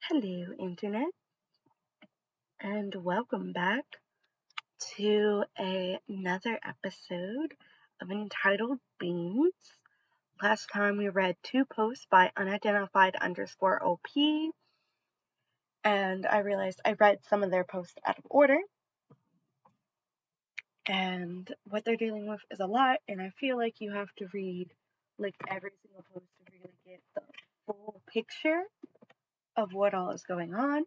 Hello, Internet, and welcome back to another episode of Entitled Beans. Last time we read two posts by Unidentified_OP, and I realized I read some of their posts out of order, and what they're dealing with is a lot, and I feel like you have to read every single post to really get the full picture of what all is going on.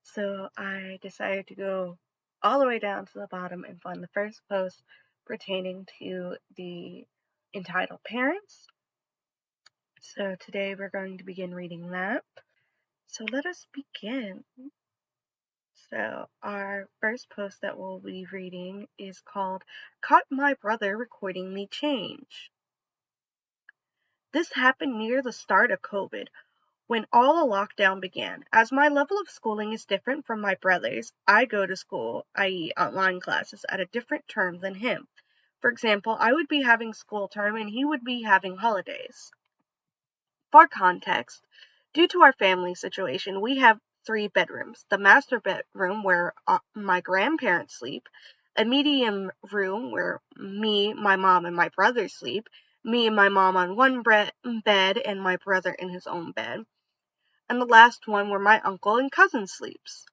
So I decided to go all the way down to the bottom and find the first post pertaining to the entitled parents. So today we're going to begin reading that. So let us begin. So our first post that we'll be reading is called Caught My Brother Recording Me Change. This happened near the start of COVID, when all the lockdown began. As my level of schooling is different from my brother's, I go to school, i.e. online classes, at a different term than him. For example, I would be having school term and he would be having holidays. For context, due to our family situation, we have 3 bedrooms. The master bedroom where my grandparents sleep, a medium room where me, my mom, and my brother sleep, me and my mom on one bed and my brother in his own bed, and the last one where my uncle and cousin sleeps.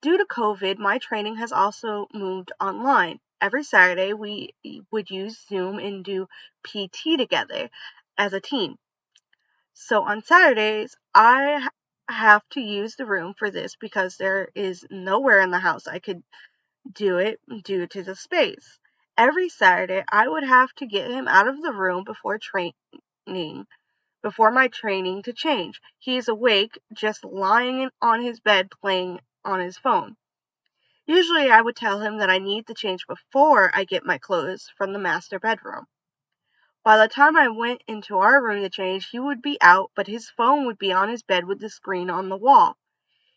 Due to COVID, my training has also moved online. Every Saturday, we would use Zoom and do PT together as a team. So on Saturdays, I have to use the room for this because there is nowhere in the house I could do it due to the space. Every Saturday, I would have to get him out of the room before my training to change. He is awake, just lying on his bed playing on his phone. Usually I would tell him that I need to change before I get my clothes from the master bedroom. By the time I went into our room to change, he would be out, but his phone would be on his bed with the screen on the wall.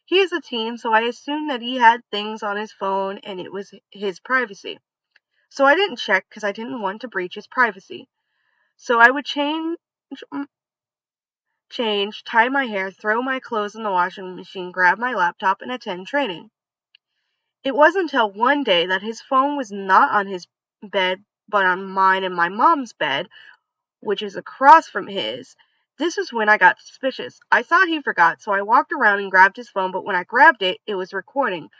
He is a teen, so I assumed that he had things on his phone and it was his privacy. So I didn't check because I didn't want to breach his privacy. So I would change, tie my hair, throw my clothes in the washing machine, grab my laptop, and attend training. It wasn't until one day that his phone was not on his bed, but on mine and my mom's bed, which is across from his. This is when I got suspicious. I thought he forgot, so I walked around and grabbed his phone, but when I grabbed it, it was recording.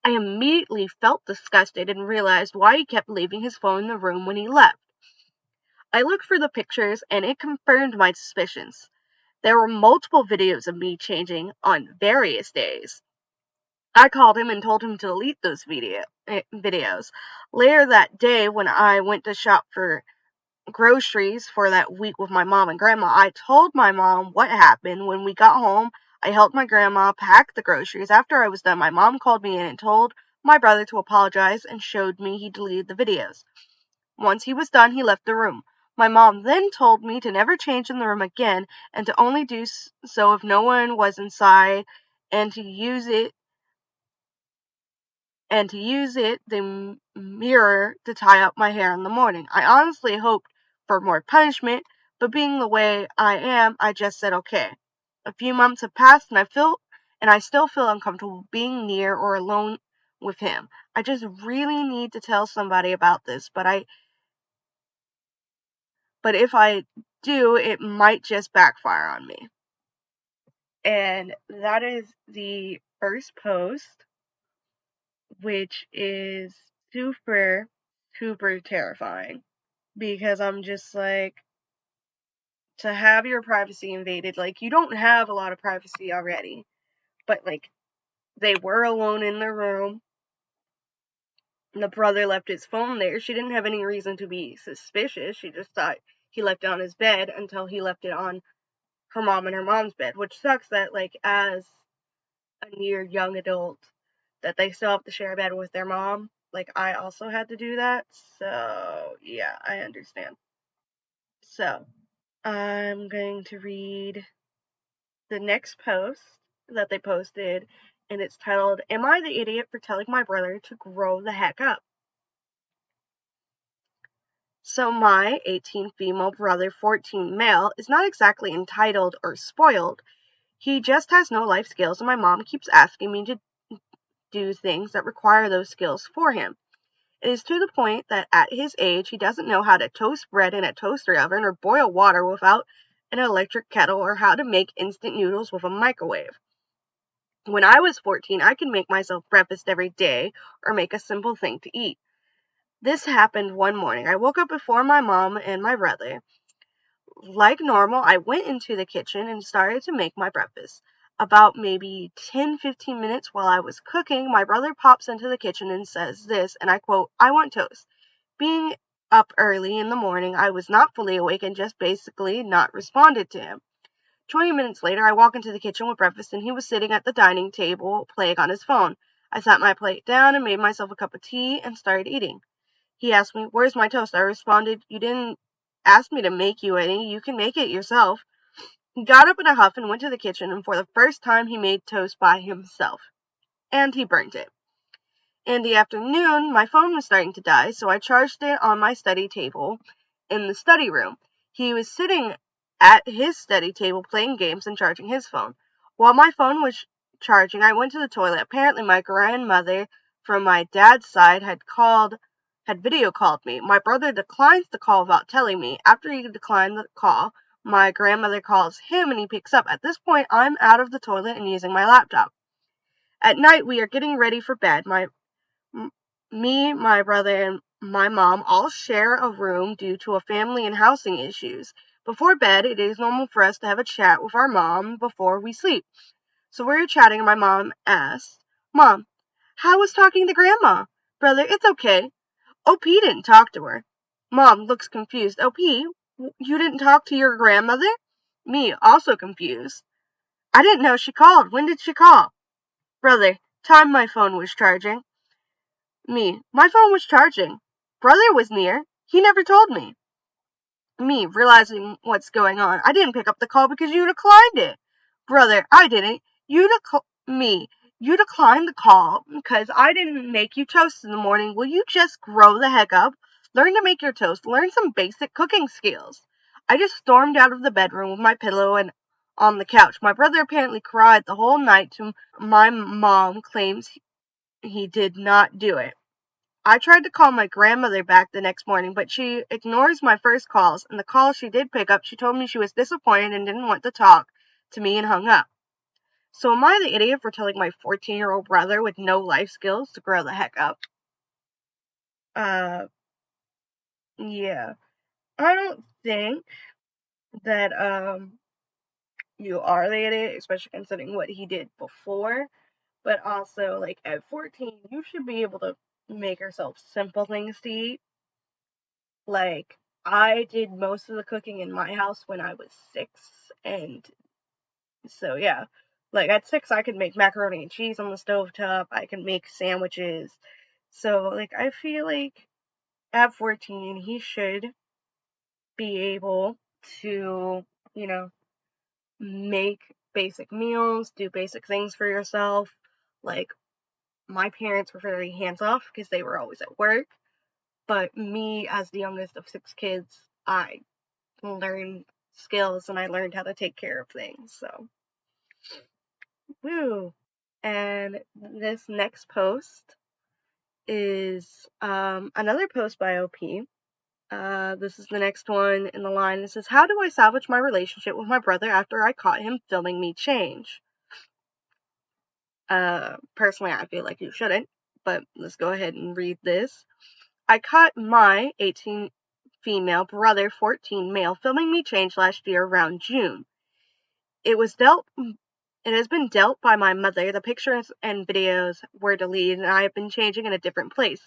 I immediately felt disgusted and realized why he kept leaving his phone in the room when he left. I looked for the pictures, and it confirmed my suspicions. There were multiple videos of me changing on various days. I called him and told him to delete those videos. Later that day, when I went to shop for groceries for that week with my mom and grandma, I told my mom what happened. When we got home, I helped my grandma pack the groceries. After I was done, my mom called me in and told my brother to apologize and showed me he deleted the videos. Once he was done, he left the room. My mom then told me to never change in the room again and to only do so if no one was inside, and to use it the mirror to tie up my hair in the morning. I honestly hoped for more punishment, but being the way I am, I just said okay. A few months have passed and I still feel uncomfortable being near or alone with him. I just really need to tell somebody about this, but if I do, it might just backfire on me. And that is the first post, which is super, super terrifying. Because I'm just like, to have your privacy invaded, you don't have a lot of privacy already. But, they were alone in the room. The brother left his phone there. She didn't have any reason to be suspicious. She just thought he left it on his bed until he left it on her mom and her mom's bed. Which sucks that, as a near young adult, that they still have to share a bed with their mom. I also had to do that. So, yeah, I understand. So, I'm going to read the next post that they posted, and it's titled, Am I the Idiot for Telling My Brother to Grow the Heck Up? So my 18 female brother, 14 male, is not exactly entitled or spoiled. He just has no life skills, and my mom keeps asking me to do things that require those skills for him. It is to the point that at his age, he doesn't know how to toast bread in a toaster oven or boil water without an electric kettle or how to make instant noodles with a microwave. When I was 14, I could make myself breakfast every day or make a simple thing to eat. This happened one morning. I woke up before my mom and my brother. Like normal, I went into the kitchen and started to make my breakfast. About maybe 10-15 minutes while I was cooking, my brother pops into the kitchen and says this, and I quote, "I want toast." Being up early in the morning, I was not fully awake and just basically not responded to him. 20 minutes later, I walk into the kitchen with breakfast and he was sitting at the dining table playing on his phone. I set my plate down and made myself a cup of tea and started eating. He asked me, "Where's my toast?" I responded, "You didn't ask me to make you any. You can make it yourself." He got up in a huff and went to the kitchen, and for the first time he made toast by himself. And he burnt it. In the afternoon, my phone was starting to die, so I charged it on my study table in the study room. He was sitting at his study table playing games and charging his phone. While my phone was charging, I went to the toilet. Apparently, my grandmother from my dad's side had video called me. My brother declines the call without telling me. After he declined the call, my grandmother calls him and he picks up. At this point, I'm out of the toilet and using my laptop. At night, we are getting ready for bed. Me, my brother, and my mom all share a room due to a family and housing issues. Before bed, it is normal for us to have a chat with our mom before we sleep. So we were chatting and my mom asked, "Mom, how was talking to Grandma?" "Brother, it's okay. OP didn't talk to her." Mom looks confused. "OP, you didn't talk to your grandmother?" Me, also confused. "I didn't know she called. When did she call?" Brother, time my phone was charging. Me, my phone was charging. Brother was near. He never told me. Me, realizing what's going on. I didn't pick up the call because you declined it. Brother, I didn't. You declined the call because I didn't make you toast in the morning. Will you just grow the heck up? Learn to make your toast. Learn some basic cooking skills. I just stormed out of the bedroom with my pillow and on the couch. My brother apparently cried the whole night. My mom claims he did not do it. I tried to call my grandmother back the next morning, but she ignores my first calls, and the call she did pick up, she told me she was disappointed and didn't want to talk to me and hung up. So am I the idiot for telling my 14-year-old brother with no life skills to grow the heck up? Uh, yeah. I don't think that, you are the idiot, especially considering what he did before. But also, like, at 14, you should be able to make yourself simple things to eat. Like, I did most of the cooking in my house when I was 6, and so yeah. Like, at 6, I could make macaroni and cheese on the stovetop, I can make sandwiches. So, like, I feel like at 14, he should be able to, you know, make basic meals, do basic things for yourself. Like, my parents were very hands off because they were always at work. But me, as the youngest of 6 kids, I learned skills and I learned how to take care of things. So, woo. And this next post is another post by OP. This is the next one in the line. It says, "How do I salvage my relationship with my brother after I caught him filming me change?" Personally, I feel like you shouldn't, but let's go ahead and read this. "I caught my 18 female brother, 14 male, filming me change last year around June. It has been dealt by my mother. The pictures and videos were deleted, and I have been changing in a different place.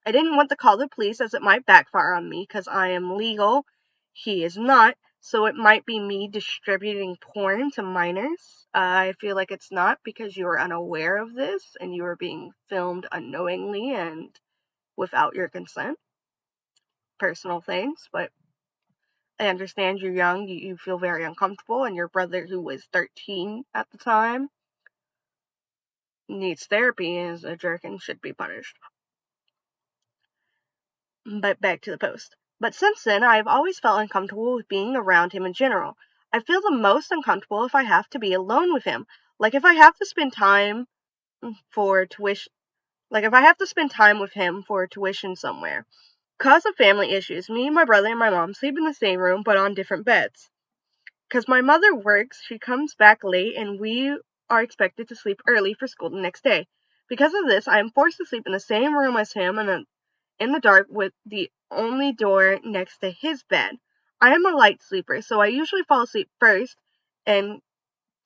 I didn't want to call the police as it might backfire on me because I am legal. He is not, so it might be me distributing porn to minors. I feel like it's not because you are unaware of this and you are being filmed unknowingly and without your consent. Personal things, but I understand you're young, you feel very uncomfortable, and your brother, who was 13 at the time, needs therapy and is a jerk and should be punished." But back to the post. "But since then, I have always felt uncomfortable with being around him in general. I feel the most uncomfortable if I have to be alone with him. Like if I have to spend time for tuition, like if I have to spend time with him for tuition somewhere. Because of family issues, me, my brother, and my mom sleep in the same room but on different beds. Because my mother works, she comes back late and we are expected to sleep early for school the next day. Because of this, I am forced to sleep in the same room as him and in the dark with the only door next to his bed. I am a light sleeper, so I usually fall asleep first, and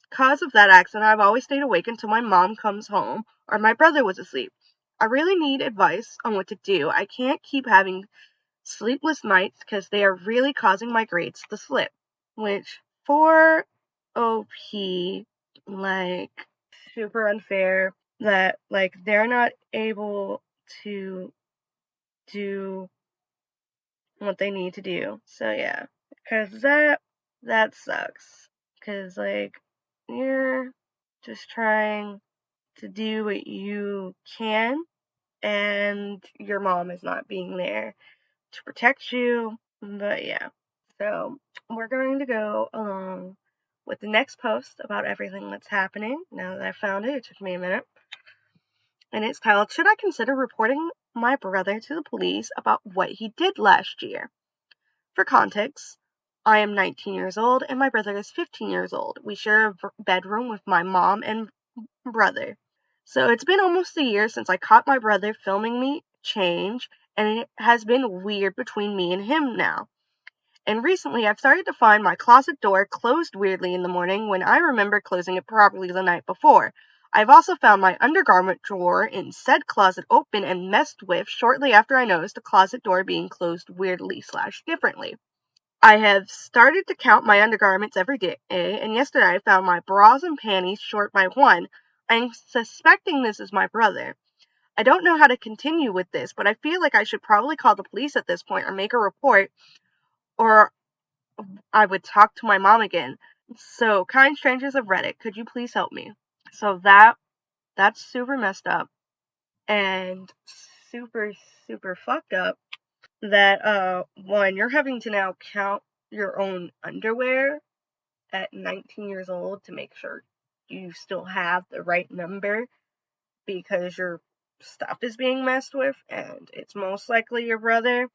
because of that accident, I've always stayed awake until my mom comes home or my brother was asleep. I really need advice on what to do. I can't keep having sleepless nights because they are really causing my grades to slip. Which, for OP, like, super unfair that, like, they're not able to do what they need to do. So, yeah. Because that sucks. Because, like, you're just trying to do what you can, and your mom is not being there to protect you. But yeah. So we're going to go along with the next post about everything that's happening. Now that I found it, it took me a minute. And it's titled, Should I Consider Reporting My Brother to the Police About What He Did Last Year? For context, I am 19 years old and my brother is 15 years old. We share a bedroom with my mom and brother. So it's been almost a year since I caught my brother filming me change, and it has been weird between me and him now. And recently I've started to find my closet door closed weirdly in the morning when I remember closing it properly the night before. I've also found my undergarment drawer in said closet open and messed with shortly after I noticed the closet door being closed weirdly/differently. I have started to count my undergarments every day, and yesterday I found my bras and panties short by one. I'm suspecting this is my brother. I don't know how to continue with this, but I feel like I should probably call the police at this point or make a report, or I would talk to my mom again. So, kind strangers of Reddit, could you please help me? So that's super messed up and super super fucked up that one, you're having to now count your own underwear at 19 years old to make sure you still have the right number because your stuff is being messed with and it's most likely your brother,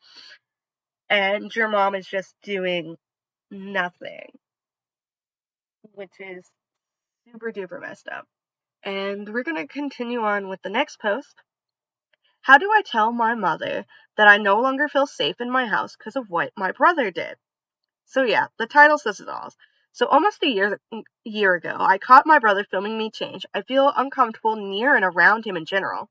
and your mom is just doing nothing, which is super duper messed up. And we're going to continue on with the next post. How do I tell my mother that I no longer feel safe in my house because of what my brother did? So yeah, the title says it all. So almost a year ago, I caught my brother filming me change. I feel uncomfortable near and around him in general.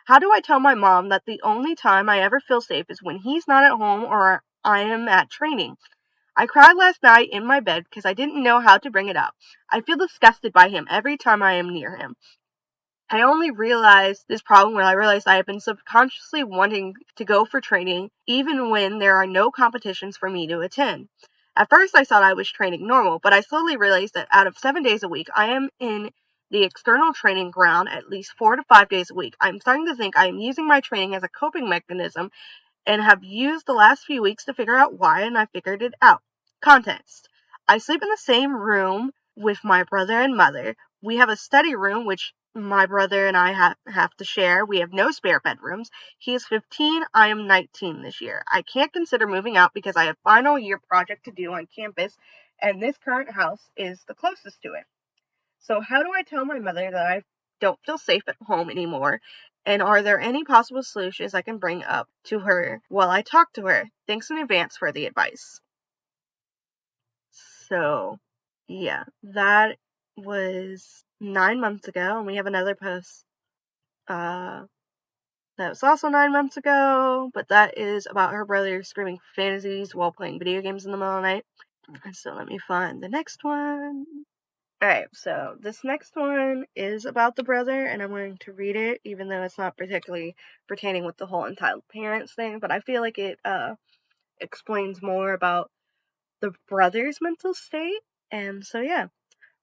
How do I tell my mom that the only time I ever feel safe is when he's not at home or I am at training? I cried last night in my bed because I didn't know how to bring it up. I feel disgusted by him every time I am near him. I only realized this problem when I realized I have been subconsciously wanting to go for training even when there are no competitions for me to attend. At first I thought I was training normal, but I slowly realized that out of 7 days a week, I am in the external training ground at least 4 to 5 days a week. I'm starting to think I am using my training as a coping mechanism and have used the last few weeks to figure out why, and I figured it out. Context. I sleep in the same room with my brother and mother. We have a study room, which my brother and I have to share. We have no spare bedrooms. He is 15. I am 19 this year. I can't consider moving out because I have final year project to do on campus, and this current house is the closest to it. So how do I tell my mother that I don't feel safe at home anymore? And are there any possible solutions I can bring up to her while I talk to her? Thanks in advance for the advice. So, yeah, that was 9 months ago, and we have another post that was also 9 months ago, but that is about her brother screaming fantasies while playing video games in the middle of the night. So let me find the next one. Alright, so this next one is about the brother, and I'm going to read it, even though it's not particularly pertaining with the whole entitled parents thing, but I feel like it explains more about the brother's mental state. And so, yeah,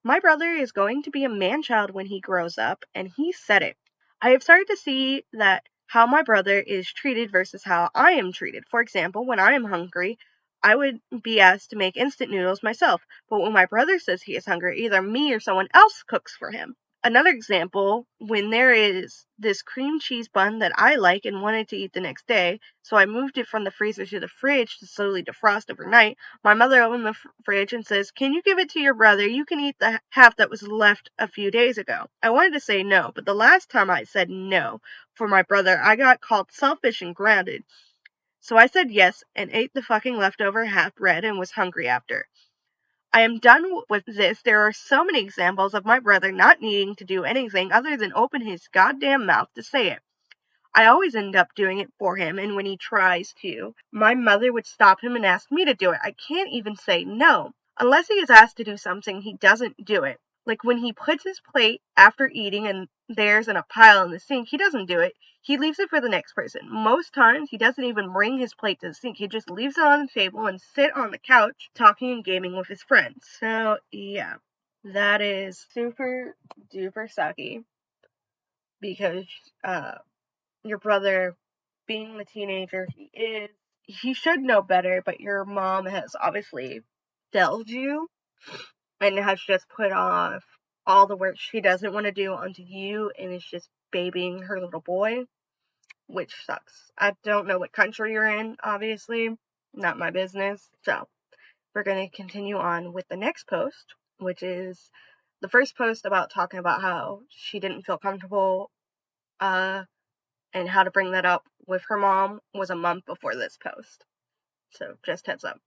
my brother is going to be a man-child when he grows up, and he said it. I have started to see that how my brother is treated versus how I am treated. For example, when I am hungry, I would be asked to make instant noodles myself, but when my brother says he is hungry, either me or someone else cooks for him. Another example, when there is this cream cheese bun that I like and wanted to eat the next day, so I moved it from the freezer to the fridge to slowly defrost overnight, my mother opened the fridge and says, "Can you give it to your brother? You can eat the half that was left a few days ago." I wanted to say no, but the last time I said no for my brother, I got called selfish and grounded. So I said yes and ate the fucking leftover half bread and was hungry after. I am done with this. There are so many examples of my brother not needing to do anything other than open his goddamn mouth to say it. I always end up doing it for him, and when he tries to, my mother would stop him and ask me to do it. I can't even say no. Unless he is asked to do something, he doesn't do it. Like when he puts his plate after eating and there's in a pile in the sink, he doesn't do it. He leaves it for the next person. Most times, he doesn't even bring his plate to the sink. He just leaves it on the table and sit on the couch talking and gaming with his friends. So, yeah, that is super duper sucky because, your brother, being the teenager he is, he should know better, but your mom has obviously failed you and has just put off all the work she doesn't want to do onto you and is just babying her little boy, which sucks. I don't know what country you're in, obviously. Not my business. So, we're going to continue on with the next post, which is the first post about talking about how she didn't feel comfortable and how to bring that up with her mom was a month before this post. So just heads up.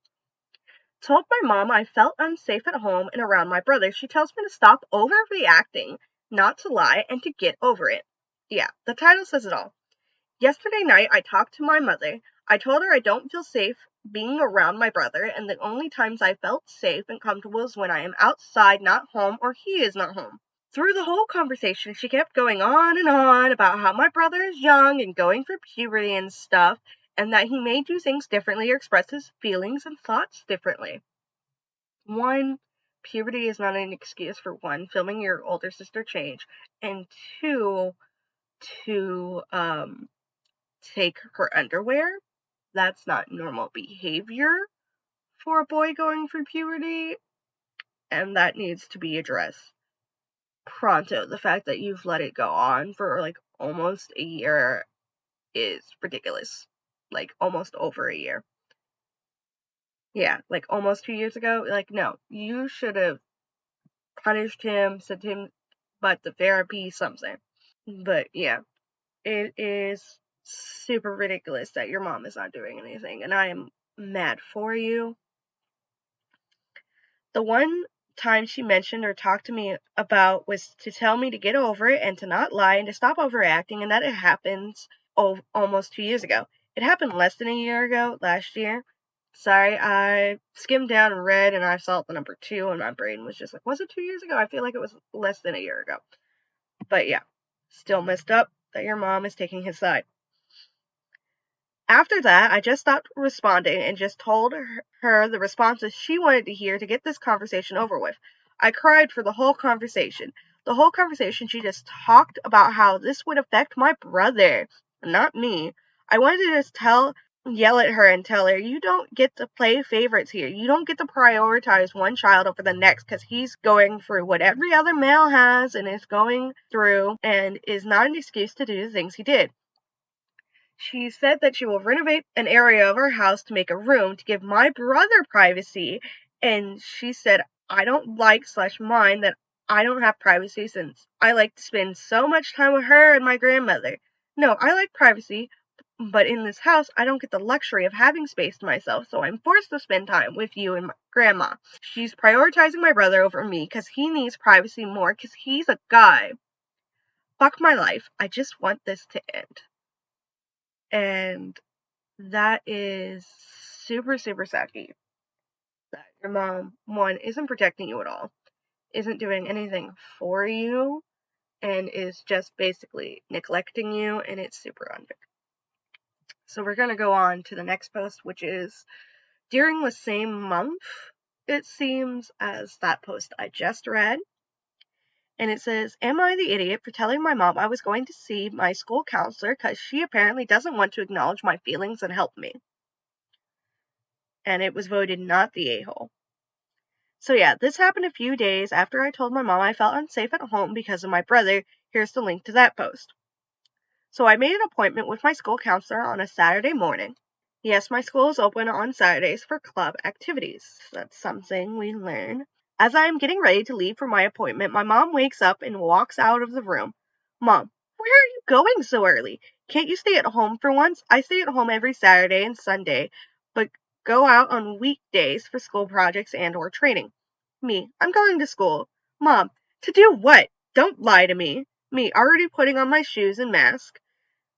Told my mom I felt unsafe at home and around my brother. She tells me to stop overreacting, not to lie, and to get over it. Yeah, the title says it all. Yesterday night, I talked to my mother. I told her I don't feel safe being around my brother, and the only times I felt safe and comfortable is when I am outside, not home, or he is not home. Through the whole conversation, she kept going on and on about how my brother is young and going through puberty and stuff, and that he may do things differently or express his feelings and thoughts differently. One, puberty is not an excuse for one, filming your older sister change, and two, to take her underwear. That's not normal behavior for a boy going through puberty, and that needs to be addressed pronto. The fact that you've let it go on for like almost a year is ridiculous. Like almost over a year. Yeah, like almost 2 years ago. Like, no, you should have punished him, sent him but to therapy, something. But yeah, it is super ridiculous that your mom is not doing anything, and I am mad for you. The one time she mentioned or talked to me about was to tell me to get over it and to not lie and to stop overreacting, and that it happens almost 2 years ago. It happened less than a year ago, last year. Sorry, I skimmed down and read, and I saw the number 2, and my brain was just like, was it 2 years ago? I feel like it was less than a year ago. But yeah, still messed up that your mom is taking his side. After that, I just stopped responding and just told her the responses she wanted to hear to get this conversation over with. I cried for the whole conversation. The whole conversation, she just talked about how this would affect my brother, not me. I wanted to just yell at her and tell her, you don't get to play favorites here. You don't get to prioritize one child over the next because he's going through what every other male has and is going through and is not an excuse to do the things he did. She said that she will renovate an area of her house to make a room to give my brother privacy, and she said I don't like/mind that I don't have privacy since I like to spend so much time with her and my grandmother. No, I like privacy, but in this house I don't get the luxury of having space to myself, so I'm forced to spend time with you and my grandma. She's prioritizing my brother over me because he needs privacy more because he's a guy. Fuck my life. I just want this to end. And that is super, super sucky. That your mom, one, isn't protecting you at all, isn't doing anything for you, and is just basically neglecting you, and it's super unfair. So we're going to go on to the next post, which is during the same month, it seems, as that post I just read. And it says, am I the idiot for telling my mom I was going to see my school counselor because she apparently doesn't want to acknowledge my feelings and help me? and it was voted not the a-hole. So yeah, this happened a few days after I told my mom I felt unsafe at home because of my brother. Here's the link to that post. So I made an appointment with my school counselor on a Saturday morning. Yes, my school is open on Saturdays for club activities. That's something we learn. As I am getting ready to leave for my appointment, my mom wakes up and walks out of the room. Mom, where are you going so early? Can't you stay at home for once? I stay at home every Saturday and Sunday, but go out on weekdays for school projects and or training. Me, I'm going to school. Mom, to do what? Don't lie to me. Me, already putting on my shoes and mask.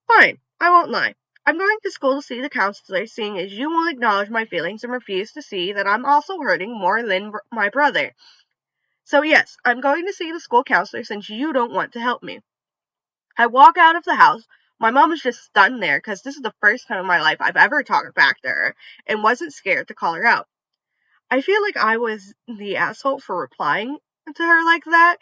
Fine, I won't lie. I'm going to school to see the counselor, seeing as you won't acknowledge my feelings and refuse to see that I'm also hurting more than my brother. So yes, I'm going to see the school counselor since you don't want to help me. I walk out of the house. My mom is just stunned there because this is the first time in my life I've ever talked back to her and wasn't scared to call her out. I feel like I was the asshole for replying to her like that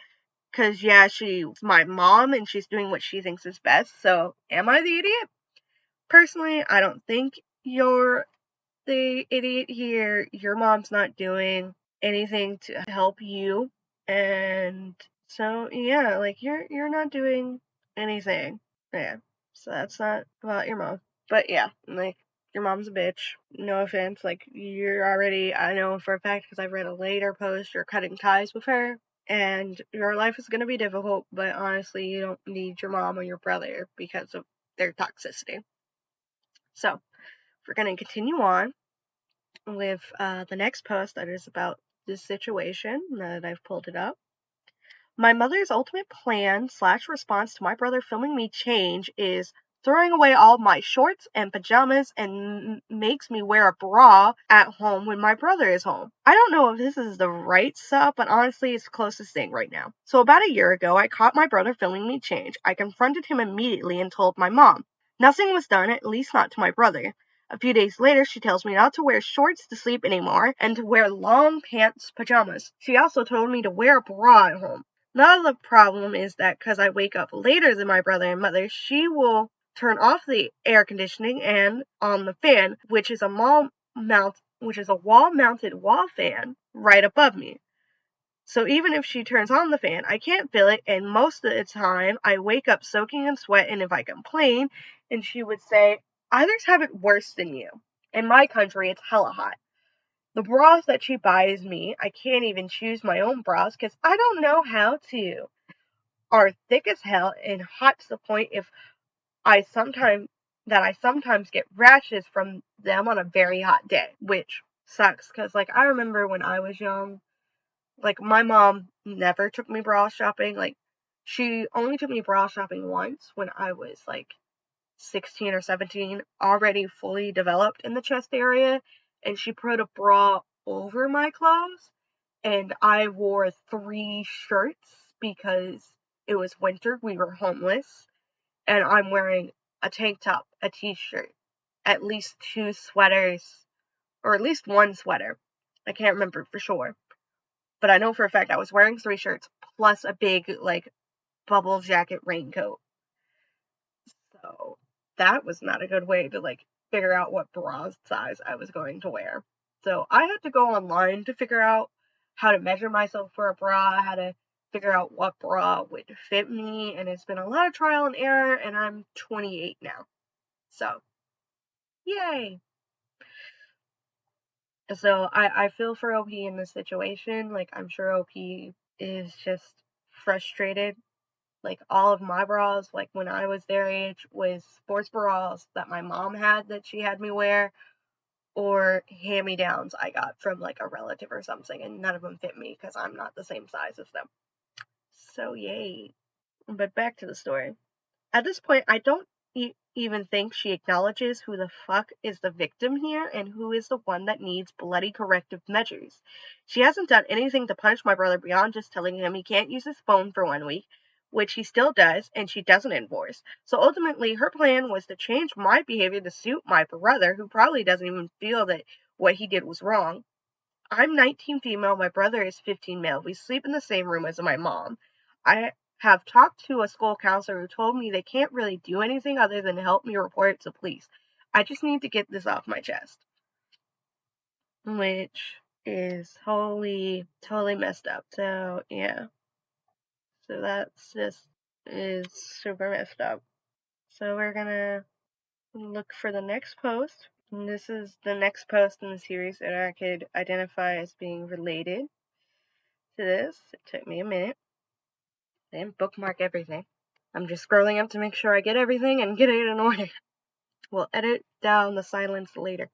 because, yeah, she's my mom and she's doing what she thinks is best. So am I the idiot? Personally, I don't think you're the idiot here. Your mom's not doing anything to help you. And so yeah, like you're not doing anything. Yeah. So that's not about your mom. But yeah, like your mom's a bitch. No offense. Like you're already, I know for a fact because I've read a later post, you're cutting ties with her. And your life is going to be difficult, but honestly, you don't need your mom or your brother because of their toxicity. So, we're going to continue on with the next post that is about this situation that I've pulled it up. My mother's ultimate plan / response to my brother filming me change is throwing away all my shorts and pajamas and makes me wear a bra at home when my brother is home. I don't know if this is the right stuff, but honestly, it's the closest thing right now. So about a year ago, I caught my brother filming me change. I confronted him immediately and told my mom. Nothing was done, at least not to my brother. A few days later, she tells me not to wear shorts to sleep anymore and to wear long pants pajamas. She also told me to wear a bra at home. Now the problem is that because I wake up later than my brother and mother, she will turn off the air conditioning and on the fan, which is a wall-mounted wall fan right above me. So even if she turns on the fan, I can't feel it, and most of the time I wake up soaking in sweat, and if I complain, and she would say, others have it worse than you. In my country, it's hella hot. The bras that she buys me, I can't even choose my own bras because I don't know how to, are thick as hell and hot to the point I sometimes get rashes from them on a very hot day, which sucks because like I remember when I was young, like my mom never took me bra shopping. Like she only took me bra shopping once when I was like 16 or 17, already fully developed in the chest area, and she put a bra over my clothes, and I wore 3 shirts because it was winter, we were homeless, and I'm wearing a tank top, a t-shirt, at least 2 sweaters, or at least 1 sweater. I can't remember for sure. But I know for a fact I was wearing 3 shirts plus a big, like, bubble jacket raincoat. So that was not a good way to like figure out what bra size I was going to wear. So I had to go online to figure out how to measure myself for a bra, how to figure out what bra would fit me, and it's been a lot of trial and error, and I'm 28 now. So, yay. So I feel for OP in this situation. Like I'm sure OP is just frustrated. Like all of my bras, like when I was their age, was sports bras that my mom had that she had me wear, or hand-me-downs I got from like a relative or something, and none of them fit me because I'm not the same size as them. So yay. But back to the story. At this point, I don't even think she acknowledges who the fuck is the victim here and who is the one that needs bloody corrective measures. She hasn't done anything to punish my brother beyond just telling him he can't use his phone for 1 week, which he still does, and she doesn't enforce. So ultimately, her plan was to change my behavior to suit my brother, who probably doesn't even feel that what he did was wrong. I'm 19 female, my brother is 15 male. We sleep in the same room as my mom. I have talked to a school counselor who told me they can't really do anything other than help me report it to police. I just need to get this off my chest. which is totally messed up. So yeah, so that's just is super messed up. So we're gonna look for the next post. And this is the next post in the series that I could identify as being related to this. It took me a minute. I didn't bookmark everything. I'm just scrolling up to make sure I get everything and get it in order. We'll edit down the silence later.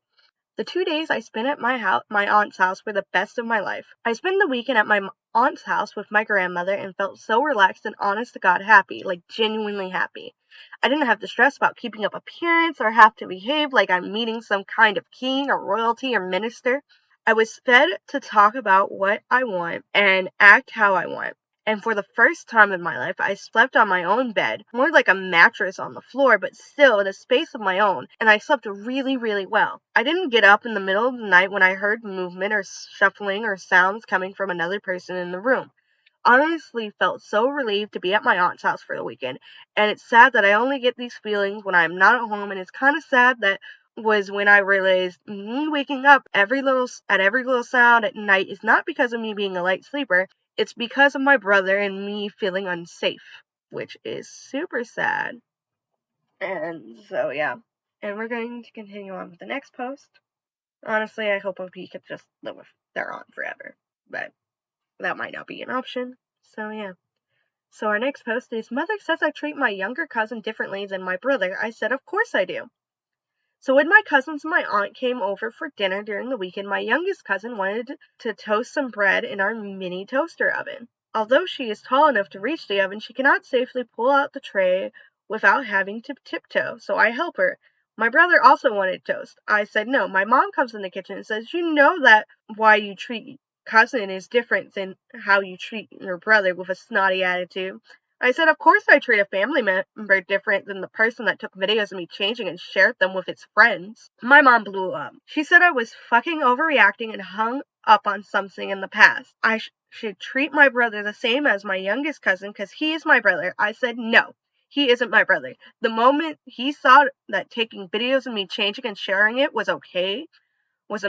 The 2 days I spent at my aunt's house were the best of my life. I spent the weekend at my aunt's house with my grandmother and felt so relaxed and honest to God happy, like genuinely happy. I didn't have to stress about keeping up appearance or have to behave like I'm meeting some kind of king or royalty or minister. I was fed to talk about what I want and act how I want. And for the first time in my life, I slept on my own bed, more like a mattress on the floor, but still in a space of my own, and I slept really, really well. I didn't get up in the middle of the night when I heard movement or shuffling or sounds coming from another person in the room. Honestly felt so relieved to be at my aunt's house for the weekend, and it's sad that I only get these feelings when I'm not at home, and it's kind of sad that was when I realized me waking up at every little sound at night is not because of me being a light sleeper, it's because of my brother and me feeling unsafe, which is super sad. And so yeah, and we're going to continue on with the next post. Honestly, I hope OP could just live with their aunt forever, but that might not be an option. So yeah. So our next post is, Mother says I treat my younger cousin differently than my brother. I said, of course I do. So when my cousins and my aunt came over for dinner during the weekend, my youngest cousin wanted to toast some bread in our mini toaster oven. Although she is tall enough to reach the oven, she cannot safely pull out the tray without having to tiptoe, so I help her. My brother also wanted toast. I said no. My mom comes in the kitchen and says, you know that why you treat cousin is different than how you treat your brother, with a snotty attitude. I said, of course I treat a family member different than the person that took videos of me changing and shared them with its friends. My mom blew up. She said I was fucking overreacting and hung up on something in the past. I should treat my brother the same as my youngest cousin because he is my brother. I said, no, he isn't my brother. The moment he saw that taking videos of me changing and sharing it was an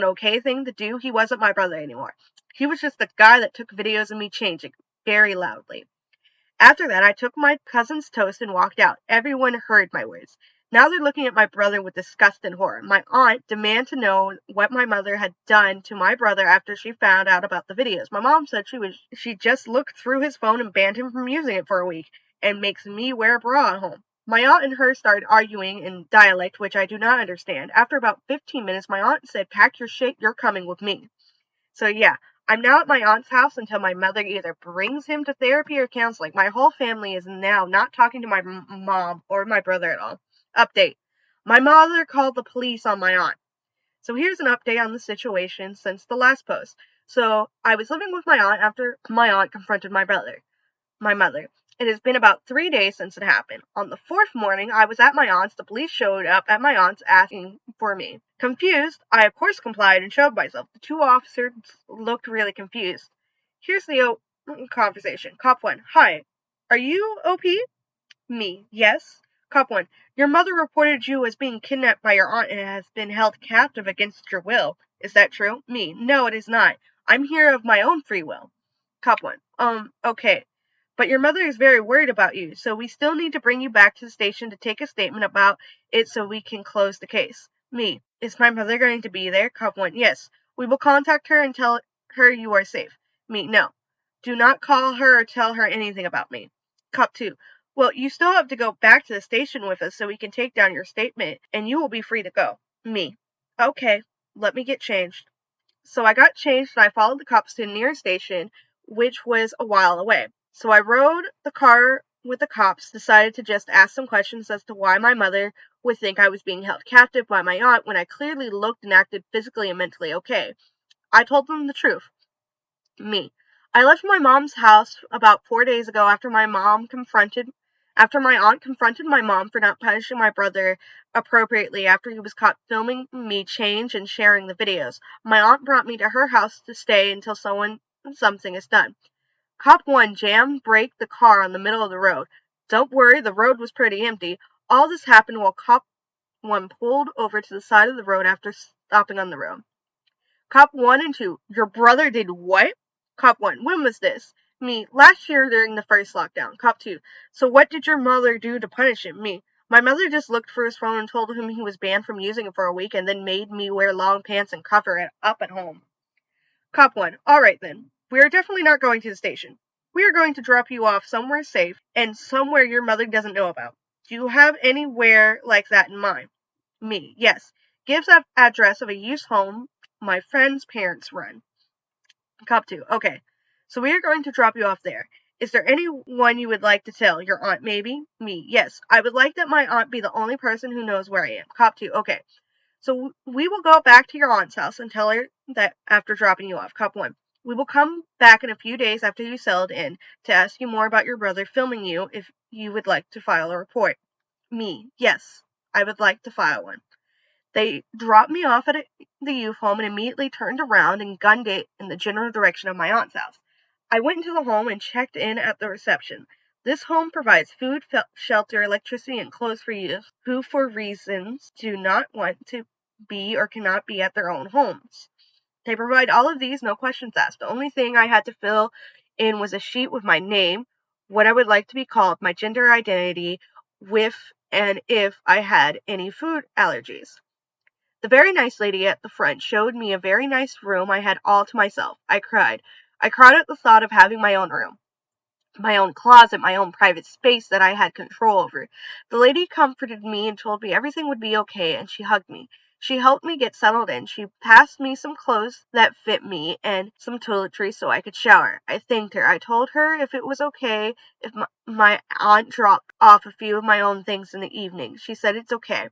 okay thing to do, he wasn't my brother anymore. He was just the guy that took videos of me changing, very loudly. After that, I took my cousin's toast and walked out. Everyone heard my words. Now they're looking at my brother with disgust and horror. My aunt demanded to know what my mother had done to my brother after she found out about the videos. My mom said she just looked through his phone and banned him from using it for a week and makes me wear a bra at home. My aunt and her started arguing in dialect, which I do not understand. After about 15 minutes, my aunt said, pack your shit, you're coming with me. So yeah, I'm now at my aunt's house until my mother either brings him to therapy or counseling. My whole family is now not talking to my mom or my brother at all. Update. My mother called the police on my aunt. So here's an update on the situation since the last post. So I was living with my aunt after my aunt confronted my mother. It has been about 3 days since it happened. On the fourth morning, I was at my aunt's. The police showed up at my aunt's asking for me. Confused, I of course complied and showed myself. The two officers looked really confused. Here's the conversation. Cop 1. Hi. Are you OP? Me. Yes. Cop 1. Your mother reported you as being kidnapped by your aunt and has been held captive against your will. Is that true? Me. No, it is not. I'm here of my own free will. Cop 1. Okay. But your mother is very worried about you, so we still need to bring you back to the station to take a statement about it so we can close the case. Me. Is my mother going to be there? Cop 1. Yes. We will contact her and tell her you are safe. Me. No. Do not call her or tell her anything about me. Cop 2. Well, you still have to go back to the station with us so we can take down your statement, and you will be free to go. Me. Okay. Let me get changed. So I got changed and I followed the cops to the nearest station, which was a while away. So I rode the car with the cops, decided to just ask some questions as to why my mother would think I was being held captive by my aunt when I clearly looked and acted physically and mentally okay. I told them the truth. Me. I left my mom's house about 4 days ago after my aunt confronted my mom for not punishing my brother appropriately after he was caught filming me change and sharing the videos. My aunt brought me to her house to stay until something is done. Cop 1 jammed braked the car on the middle of the road. Don't worry, the road was pretty empty. All this happened while Cop 1 pulled over to the side of the road after stopping on the road. Cop 1 and 2, your brother did what? Cop 1, when was this? Me, last year during the first lockdown. Cop 2, so what did your mother do to punish him? Me, my mother just looked for his phone and told him he was banned from using it for a week and then made me wear long pants and cover it up at home. Cop 1, alright then. We are definitely not going to the station. We are going to drop you off somewhere safe and somewhere your mother doesn't know about. Do you have anywhere like that in mind? Me, yes. Gives up address of a used home my friend's parents run. Cop 2, okay. So we are going to drop you off there. Is there anyone you would like to tell? Your aunt, maybe? Me, yes. I would like that my aunt be the only person who knows where I am. Cop 2, okay. So we will go back to your aunt's house and tell her that after dropping you off. Cop 1, we will come back in a few days after you settled in to ask you more about your brother filming you if you would like to file a report. Me, yes. I would like to file one. They dropped me off at the youth home and immediately turned around and gunned it in the general direction of my aunt's house. I went into the home and checked in at the reception. This home provides food, shelter, electricity, and clothes for youth who, for reasons, do not want to be or cannot be at their own homes. They provide all of these, no questions asked. The only thing I had to fill in was a sheet with my name, what I would like to be called, my gender identity, with and if I had any food allergies. The very nice lady at the front showed me a very nice room I had all to myself. I cried. I cried at the thought of having my own room, my own closet, my own private space that I had control over. The lady comforted me and told me everything would be okay, and she hugged me. She helped me get settled in. She passed me some clothes that fit me and some toiletries so I could shower. I thanked her. I told her if it was okay if my aunt dropped off a few of my own things in the evening. She said it's okay.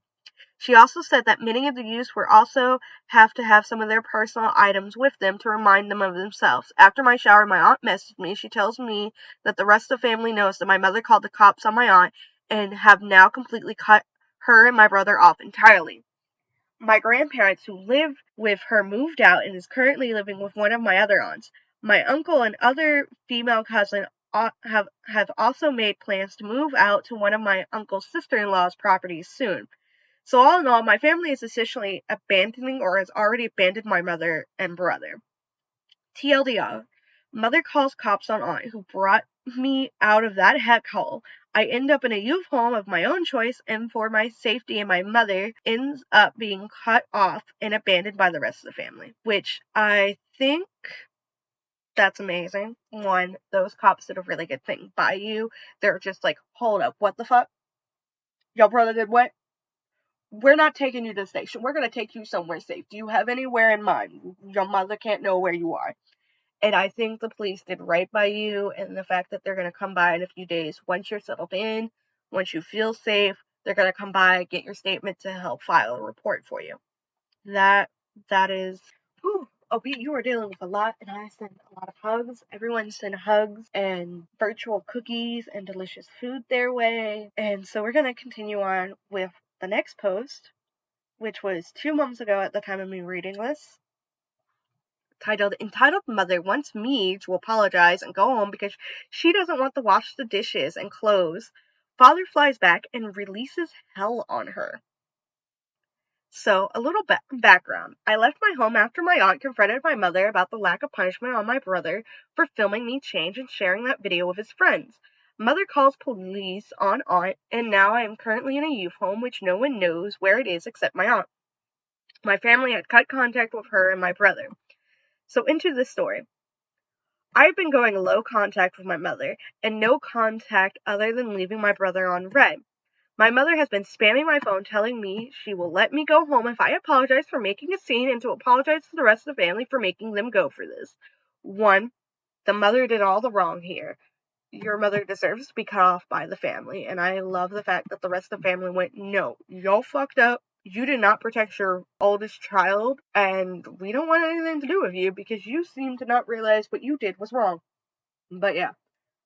She also said that many of the youths were also have to have some of their personal items with them to remind them of themselves. After my shower, my aunt messaged me. She tells me that the rest of the family knows that my mother called the cops on my aunt and have now completely cut her and my brother off entirely. My grandparents who lived with her moved out and is currently living with one of my other aunts. My uncle and other female cousin have also made plans to move out to one of my uncle's sister-in-law's properties soon. So all in all, my family is essentially abandoning or has already abandoned my mother and brother. TLDR, mother calls cops on aunt who brought me out of that heck hole. I end up in a youth home of my own choice, and for my safety and my mother ends up being cut off and abandoned by the rest of the family. Which I think that's amazing. One, those cops did a really good thing by you. They're just like, hold up, what the fuck? Your brother did what? We're not taking you to the station. We're going to take you somewhere safe. Do you have anywhere in mind? Your mother can't know where you are. And I think the police did right by you, and the fact that they're going to come by in a few days. Once you're settled in, once you feel safe, they're going to come by, get your statement to help file a report for you. That is... Whew. Oh, Pete, you are dealing with a lot, and I send a lot of hugs. Everyone send hugs and virtual cookies and delicious food their way. And so we're going to continue on with the next post, which was 2 months ago at the time of me reading this, titled, Entitled Mother Wants Me to Apologize and Go Home Because She Doesn't Want to Wash the Dishes and Clothes. Father flies back and releases hell on her. So, a little background. I left my home after my aunt confronted my mother about the lack of punishment on my brother for filming me change and sharing that video with his friends. Mother calls police on aunt, and now I am currently in a youth home which no one knows where it is except my aunt. My family had cut contact with her and my brother. So into the story. I've been going low contact with my mother, and no contact other than leaving my brother on red. My mother has been spamming my phone telling me she will let me go home if I apologize for making a scene and to apologize to the rest of the family for making them go for this. 1, the mother did all the wrong here. Your mother deserves to be cut off by the family, and I love the fact that the rest of the family went, no, y'all fucked up. You did not protect your oldest child, and we don't want anything to do with you because you seem to not realize what you did was wrong. But yeah.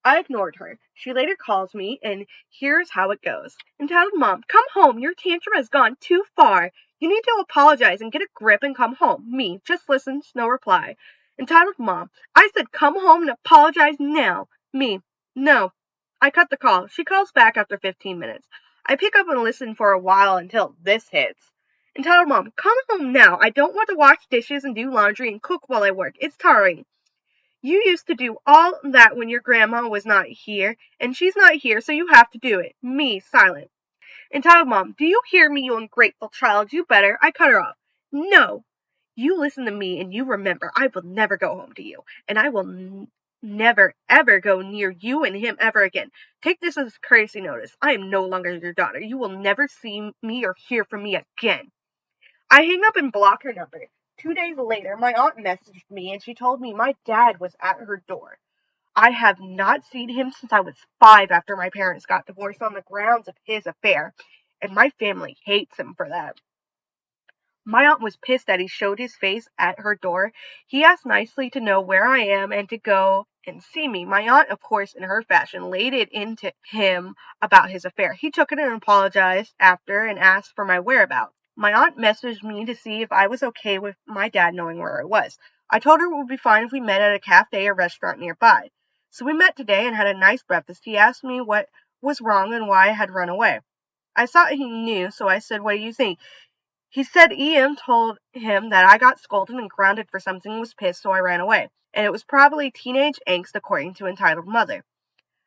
I ignored her. She later calls me, and here's how it goes. Entitled Mom, come home. Your tantrum has gone too far. You need to apologize and get a grip and come home. Me, just listens, no reply. Entitled Mom, I said come home and apologize now. Me, no. I cut the call. She calls back after 15 minutes. I pick up and listen for a while until this hits. Entitled mom, come home now. I don't want to wash dishes and do laundry and cook while I work. It's tiring. You used to do all that when your grandma was not here, and she's not here, so you have to do it. Me, silent. Entitled mom, do you hear me, you ungrateful child? You better. I cut her off. No. You listen to me and you remember I will never go home to you, and I will never ever go near you and him ever again. Take this as courtesy notice. I am no longer your daughter. You will never see me or hear from me again. I hang up and block her number. 2 days later, my aunt messaged me and she told me my dad was at her door. I have not seen him since I was 5 after my parents got divorced on the grounds of his affair, and my family hates him for that. My aunt was pissed that he showed his face at her door. He asked nicely to know where I am and to go and see me. My aunt, of course, in her fashion, laid it into him about his affair. He took it and apologized after and asked for my whereabouts. My aunt messaged me to see if I was okay with my dad knowing where I was. I told her it would be fine if we met at a cafe or restaurant nearby. So we met today and had a nice breakfast. He asked me what was wrong and why I had run away. I thought he knew, so I said, what do you think? He said Ian told him that I got scolded and grounded for something and was pissed, so I ran away. And it was probably teenage angst, according to entitled mother.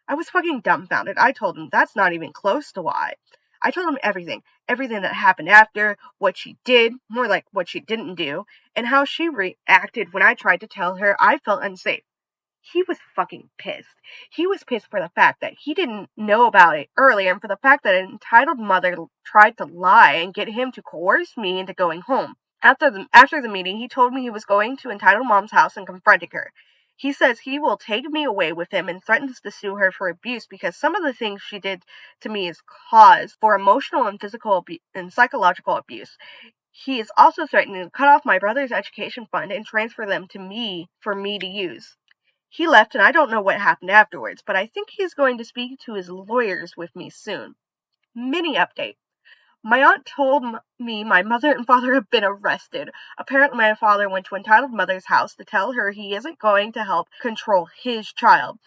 I was fucking dumbfounded. I told him that's not even close to why. I told him everything. Everything that happened after, what she did, more like what she didn't do, and how she reacted when I tried to tell her I felt unsafe. He was fucking pissed. He was pissed for the fact that he didn't know about it earlier and for the fact that an entitled mother tried to lie and get him to coerce me into going home. After the meeting, he told me he was going to entitled mom's house and confronting her. He says he will take me away with him and threatens to sue her for abuse because some of the things she did to me is cause for emotional and physical and psychological abuse. He is also threatening to cut off my brother's education fund and transfer them to me for me to use. He left and I don't know what happened afterwards, but I think he is going to speak to his lawyers with me soon. Mini update. My aunt told me my mother and father have been arrested. Apparently my father went to entitled mother's house to tell her he isn't going to help control his child.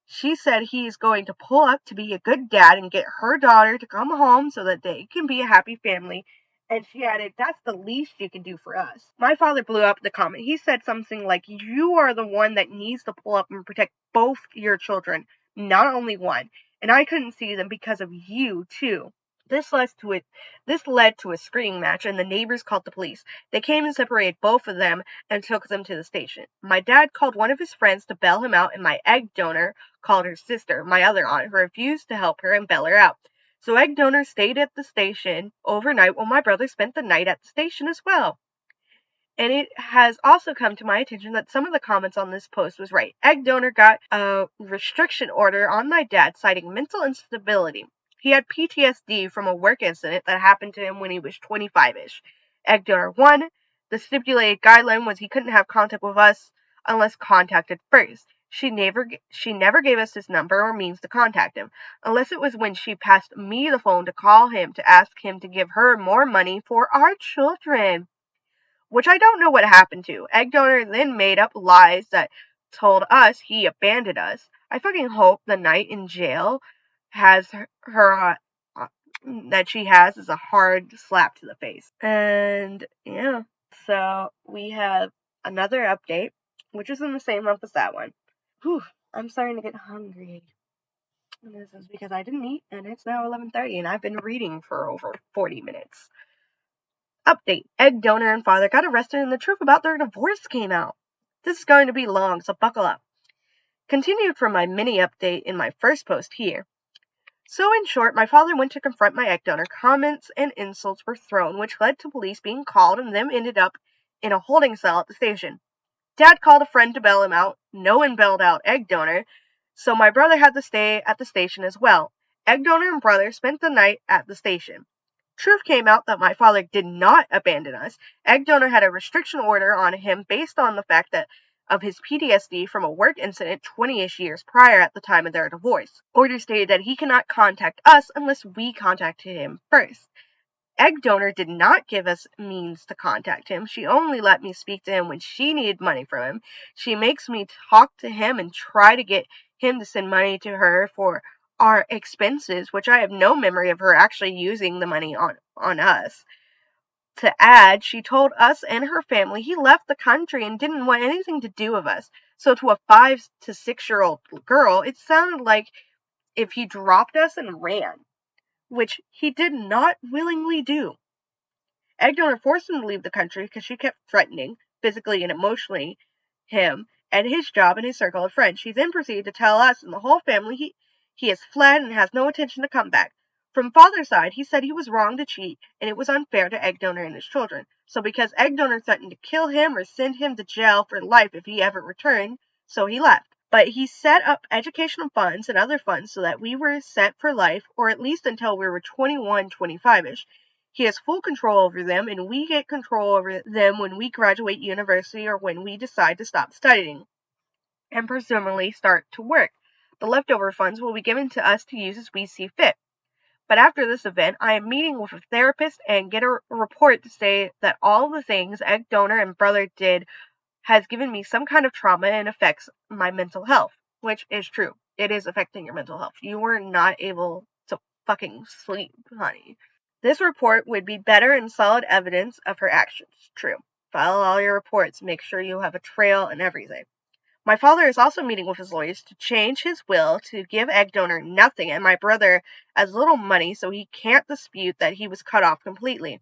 She said he is going to pull up to be a good dad and get her daughter to come home so that they can be a happy family. And she added, that's the least you can do for us. My father blew up the comment. He said something like, you are the one that needs to pull up and protect both your children, not only one. And I couldn't see them because of you, too. This led to a screaming match, and the neighbors called the police. They came and separated both of them and took them to the station. My dad called one of his friends to bail him out, and my egg donor called her sister, my other aunt, who refused to help her and bail her out. So egg donor stayed at the station overnight while my brother spent the night at the station as well. And it has also come to my attention that some of the comments on this post was right. Egg donor got a restriction order on my dad citing mental instability. He had PTSD from a work incident that happened to him when he was 25-ish. Egg donor 1, the stipulated guideline was he couldn't have contact with us unless contacted first. She never gave us his number or means to contact him, unless it was when she passed me the phone to call him to ask him to give her more money for our children, which I don't know what happened to. Egg donor then made up lies that told us he abandoned us. I fucking hope the night in jail has that she has is a hard slap to the face. And yeah, so we have another update, which is in the same month as that one. Whew, I'm starting to get hungry. And this is because I didn't eat, and it's now 11:30, and I've been reading for over 40 minutes. Update. Egg donor and father got arrested and the truth about their divorce came out. This is going to be long, so buckle up. Continued from my mini update in my first post here. So in short, my father went to confront my egg donor. Comments and insults were thrown, which led to police being called and them ended up in a holding cell at the station. Dad called a friend to bail him out. No one bailed out egg donor, so my brother had to stay at the station as well. Egg donor and brother spent the night at the station. Truth came out that my father did not abandon us. Egg donor had a restriction order on him based on the fact that of his PTSD from a work incident 20-ish years prior at the time of their divorce. Order stated that he cannot contact us unless we contacted him first. Egg donor did not give us means to contact him. She only let me speak to him when she needed money from him. She makes me talk to him and try to get him to send money to her for our expenses, which I have no memory of her actually using the money on us. To add, she told us and her family he left the country and didn't want anything to do with us. So to a 5 to 6-year-old girl, it sounded like if he dropped us and ran, which he did not willingly do. Egg donor forced him to leave the country because she kept threatening, physically and emotionally, him and his job and his circle of friends. She then proceeded to tell us and the whole family he has fled and has no intention to come back. From father's side, he said he was wrong to cheat and it was unfair to egg donor and his children. So because egg donor threatened to kill him or send him to jail for life if he ever returned, so he left. But he set up educational funds and other funds so that we were set for life, or at least until we were 21, 25-ish. He has full control over them, and we get control over them when we graduate university or when we decide to stop studying and presumably start to work. The leftover funds will be given to us to use as we see fit. But after this event, I am meeting with a therapist and get a report to say that all the things egg donor and brother did has given me some kind of trauma and affects my mental health, which is true. It is affecting your mental health. You were not able to fucking sleep, honey. This report would be better and solid evidence of her actions. True. File all your reports. Make sure you have a trail and everything. My father is also meeting with his lawyers to change his will to give egg donor nothing and my brother as little money so he can't dispute that he was cut off completely.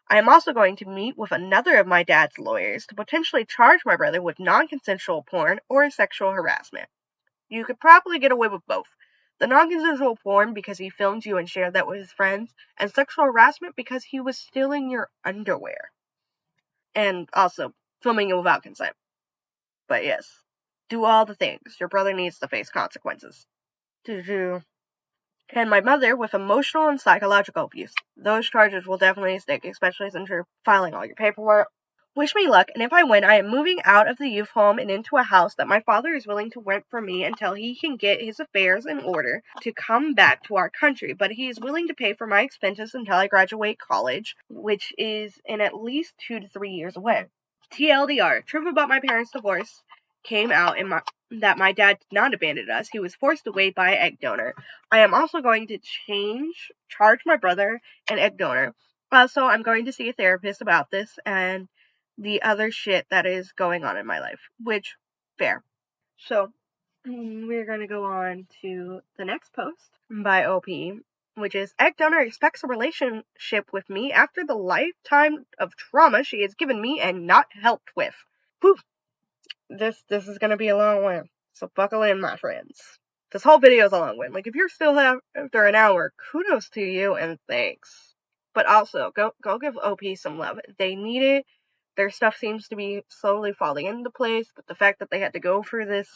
I am also going to meet with another of my dad's lawyers to potentially charge my brother with non-consensual porn or sexual harassment. You could probably get away with both. The non-consensual porn because he filmed you and shared that with his friends, and sexual harassment because he was stealing your underwear. And also, filming you without consent. But yes, do all the things. Your brother needs to face consequences. And my mother with emotional and psychological abuse. Those charges will definitely stick, especially since you're filing all your paperwork. Wish me luck, and if I win, I am moving out of the youth home and into a house that my father is willing to rent for me until he can get his affairs in order to come back to our country. But he is willing to pay for my expenses until I graduate college, which is in at least 2 to 3 years away. TLDR, truth about my parents' divorce came out in that my dad did not abandon us. He was forced away by egg donor. I am also going to charge my brother an egg donor. Also, I'm going to see a therapist about this and the other shit that is going on in my life, which, fair. So, we're going to go on to the next post by OP, which is, egg donor expects a relationship with me after the lifetime of trauma she has given me and not helped with. Whew. This is going to be a long one, so buckle in, my friends. This whole video is a long one. Like, if you're still after an hour, kudos to you and thanks. But also, go give OP some love. They need it. Their stuff seems to be slowly falling into place, but the fact that they had to go through this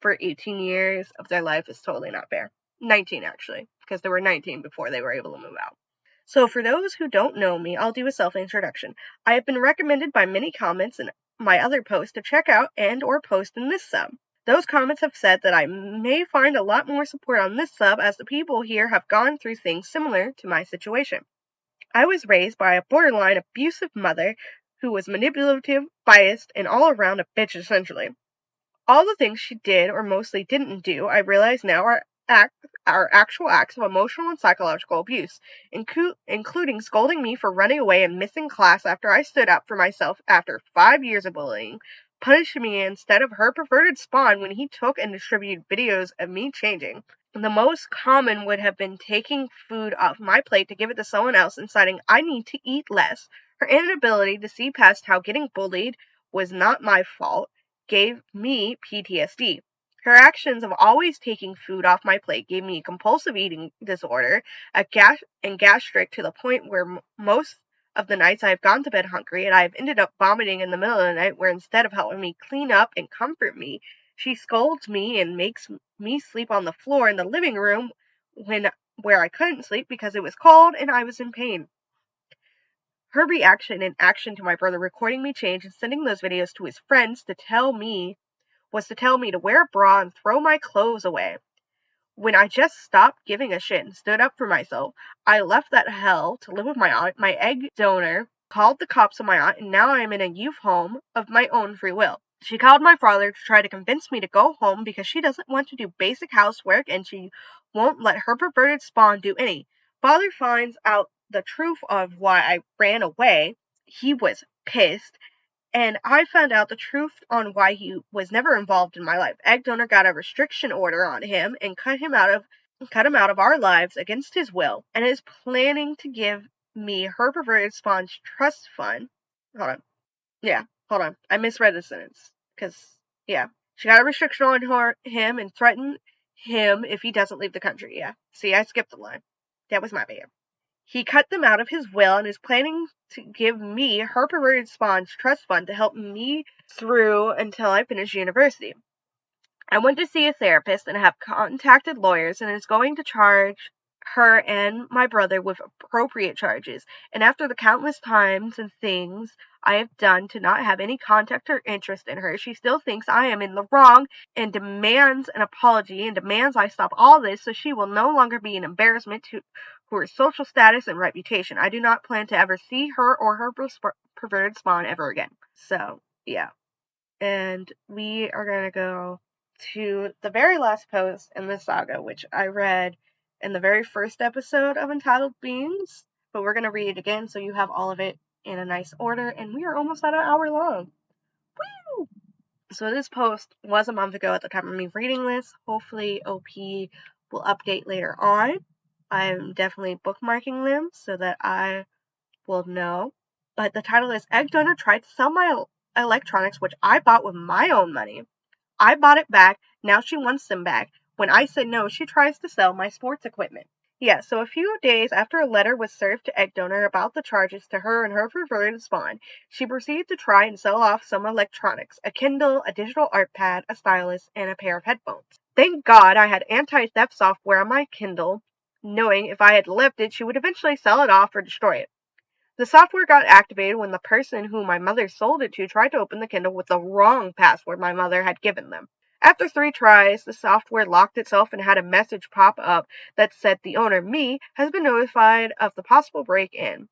for 18 years of their life is totally not fair. 19, actually, because they were 19 before they were able to move out. So for those who don't know me, I'll do a self-introduction. I have been recommended by many comments in my other posts to check out and or post in this sub. Those comments have said that I may find a lot more support on this sub as the people here have gone through things similar to my situation. I was raised by a borderline abusive mother who was manipulative, biased, and all around a bitch essentially. All the things she did or mostly didn't do, I realize now are actual acts of emotional and psychological abuse, including scolding me for running away and missing class after I stood up for myself after 5 years of bullying, punishing me instead of her perverted spawn when he took and distributed videos of me changing. The most common would have been taking food off my plate to give it to someone else and citing I need to eat less. Her inability to see past how getting bullied was not my fault gave me PTSD. Her actions of always taking food off my plate gave me a compulsive eating disorder, gastric to the point where most of the nights I have gone to bed hungry and I have ended up vomiting in the middle of the night where instead of helping me clean up and comfort me, she scolds me and makes me sleep on the floor in the living room where I couldn't sleep because it was cold and I was in pain. Her reaction and action to my brother recording me change and sending those videos to his friends to tell me to wear a bra and throw my clothes away. When I just stopped giving a shit and stood up for myself, I left that hell to live with my aunt, my egg donor, called the cops on my aunt, and now I am in a youth home of my own free will. She called my father to try to convince me to go home because she doesn't want to do basic housework and she won't let her perverted spawn do any. Father finds out the truth of why I ran away, he was pissed. And I found out the truth on why he was never involved in my life. Egg Donor got a restriction order on him and cut him out of our lives against his will, and is planning to give me her perverted spawn's trust fund. Hold on. Yeah, hold on. I misread the sentence. Because, yeah. She got a restriction on him and threatened him if he doesn't leave the country. Yeah. See, I skipped the line. That was my bad. He cut them out of his will and is planning to give me her perverted spawn's trust fund to help me through until I finish university. I went to see a therapist and have contacted lawyers and is going to charge her and my brother with appropriate charges. And after the countless times and things I have done to not have any contact or interest in her, she still thinks I am in the wrong and demands an apology and demands I stop all this so she will no longer be an embarrassment to her social status and reputation. I do not plan to ever see her or her perverted spawn ever again. So, yeah. And we are going to go to the very last post in this saga, which I read in the very first episode of Entitled Beings, but we're going to read it again so you have all of it in a nice order, and we are almost at an hour long. Woo! So this post was a month ago at the time of me reading this. Hopefully OP will update later on. I'm definitely bookmarking them so that I will know. But the title is Egg Donor Tried to Sell My Electronics, which I bought with my own money. I bought it back. Now she wants them back. When I said no, she tries to sell my sports equipment. Yeah, so a few days after a letter was served to Egg Donor about the charges to her and her perverted spawn, she proceeded to try and sell off some electronics, a Kindle, a digital art pad, a stylus, and a pair of headphones. Thank God I had anti-theft software on my Kindle, knowing if I had left it, she would eventually sell it off or destroy it. The software got activated when the person who my mother sold it to tried to open the Kindle with the wrong password my mother had given them. After 3 tries, the software locked itself and had a message pop up that said the owner, me, has been notified of the possible break-in.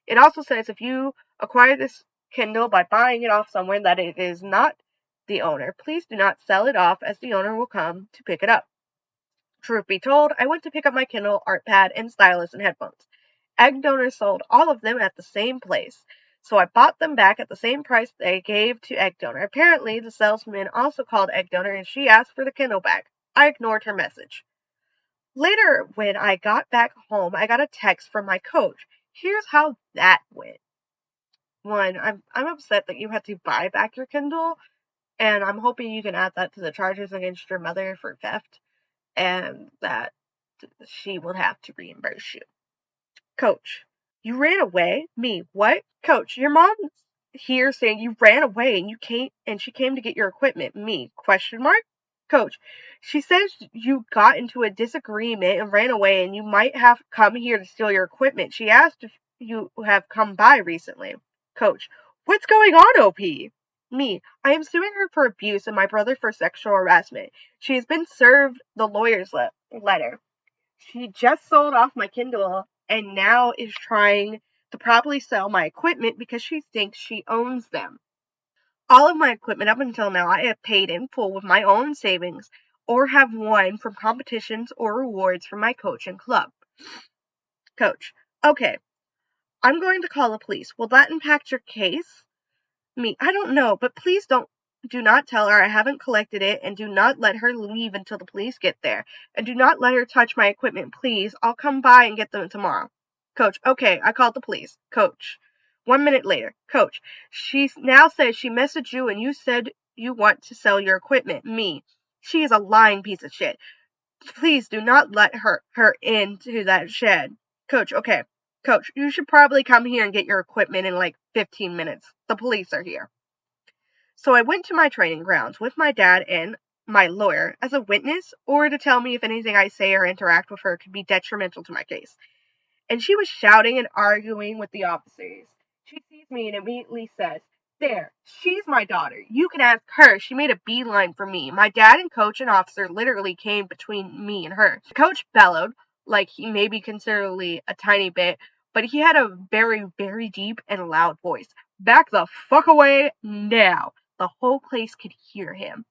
It also says if you acquire this Kindle by buying it off someone that it is not the owner, please do not sell it off as the owner will come to pick it up. Truth be told, I went to pick up my Kindle, art pad, and stylus and headphones. Egg Donor sold all of them at the same place, so I bought them back at the same price they gave to Egg Donor. Apparently, the salesman also called Egg Donor and she asked for the Kindle back. I ignored her message. Later, when I got back home, I got a text from my coach. Here's how that went. 1, I'm upset that you had to buy back your Kindle, and I'm hoping you can add that to the charges against your mother for theft, and that she will have to reimburse you. Coach, you ran away? Me, what? Coach, your mom's here saying you ran away and she came to get your equipment. Me, question mark? Coach, she says you got into a disagreement and ran away and you might have come here to steal your equipment. She asked if you have come by recently. Coach, what's going on, OP? Me, I am suing her for abuse and my brother for sexual harassment. She has been served the lawyer's letter. She just sold off my Kindle and now is trying to properly sell my equipment because she thinks she owns them. All of my equipment up until now I have paid in full with my own savings or have won from competitions or rewards from my coach and club. Coach, okay, I'm going to call the police. Will that impact your case? Me, I don't know, but please do not tell her I haven't collected it, and do not let her leave until the police get there. And do not let her touch my equipment, please. I'll come by and get them tomorrow. Coach, okay, I called the police. Coach, 1 minute later. Coach, she now says she messaged you and you said you want to sell your equipment. Me, she is a lying piece of shit. Please do not let her into that shed. Coach, okay. Coach, you should probably come here and get your equipment in like 15 minutes. The police are here. So I went to my training grounds with my dad and my lawyer as a witness or to tell me if anything I say or interact with her could be detrimental to my case. And she was shouting and arguing with the officers. She sees me and immediately says, there, she's my daughter. You can ask her. She made a beeline for me. My dad and coach and officer literally came between me and her. The coach bellowed, like he maybe considerably a tiny bit, but he had a very, very deep and loud voice. Back the fuck away now. The whole place could hear him.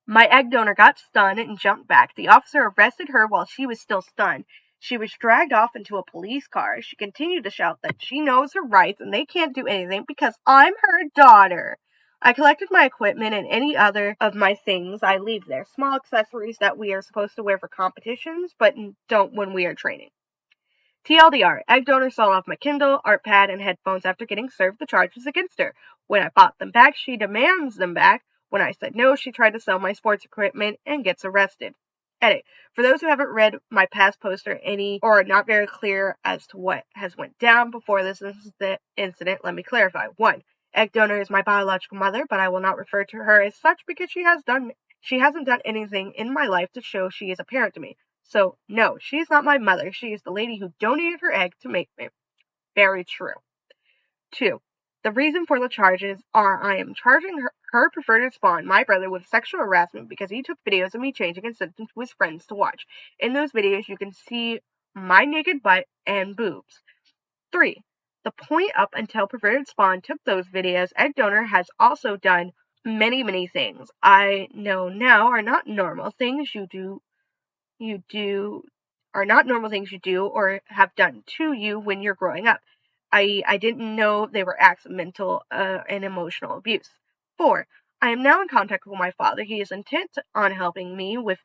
My egg donor got stunned and jumped back. The officer arrested her while she was still stunned. She was dragged off into a police car. She continued to shout that she knows her rights and they can't do anything because I'm her daughter. I collected my equipment and any other of my things I leave there. Small accessories that we are supposed to wear for competitions, but don't when we are training. TLDR, egg donor sold off my Kindle, art pad, and headphones after getting served the charges against her. When I bought them back, she demands them back. When I said no, she tried to sell my sports equipment and gets arrested. Edit. For those who haven't read my past post or are not very clear as to what has went down before this incident, let me clarify. 1. Egg donor is my biological mother, but I will not refer to her as such because she hasn't done anything in my life to show she is a parent to me. So, no, she is not my mother. She is the lady who donated her egg to make me. Very true. 2. The reason for the charges are I am charging her preferred spawn, my brother, with sexual harassment because he took videos of me changing and sent them to his friends to watch. In those videos, you can see my naked butt and boobs. 3. The point up until perverted spawn took those videos, egg donor has also done many things I know now are not normal things you do are not normal things you do or have done to you when you're growing up. I didn't know they were acts of mental and emotional abuse. 4. I am now in contact with my father. He is intent on helping me with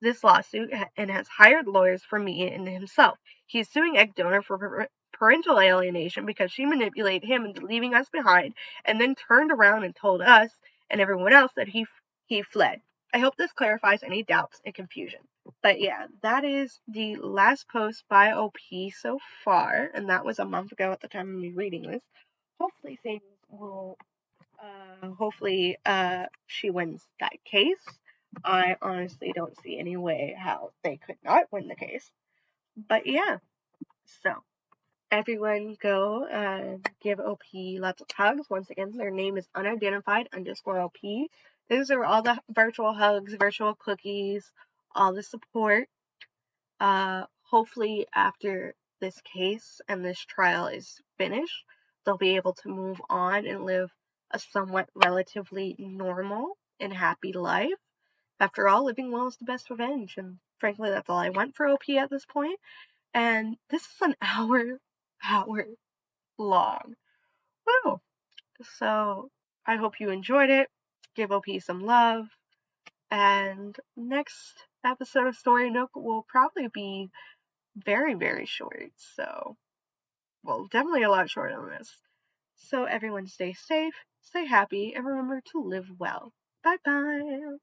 this lawsuit and has hired lawyers for me and himself. He is suing egg donor for parental alienation because she manipulated him into leaving us behind and then turned around and told us and everyone else that he fled. I hope this clarifies any doubts and confusion. But yeah, that is the last post by OP so far, and that was a month ago at the time of me reading this. Hopefully things will, she wins that case. I honestly don't see any way how they could not win the case. But yeah, so everyone go give OP lots of hugs. Once again, their name is Unidentified _OP. Those are all the virtual hugs, virtual cookies, all the support. Hopefully after this case and this trial is finished, they'll be able to move on and live a somewhat relatively normal and happy life. After all, living well is the best revenge, and frankly, that's all I want for OP at this point. And this is an hour long. Wow. So I hope you enjoyed it. Give OP some love. And next episode of Story Nook will probably be very short. So, well, definitely a lot shorter than this. So everyone stay safe, stay happy, and remember to live well. Bye bye.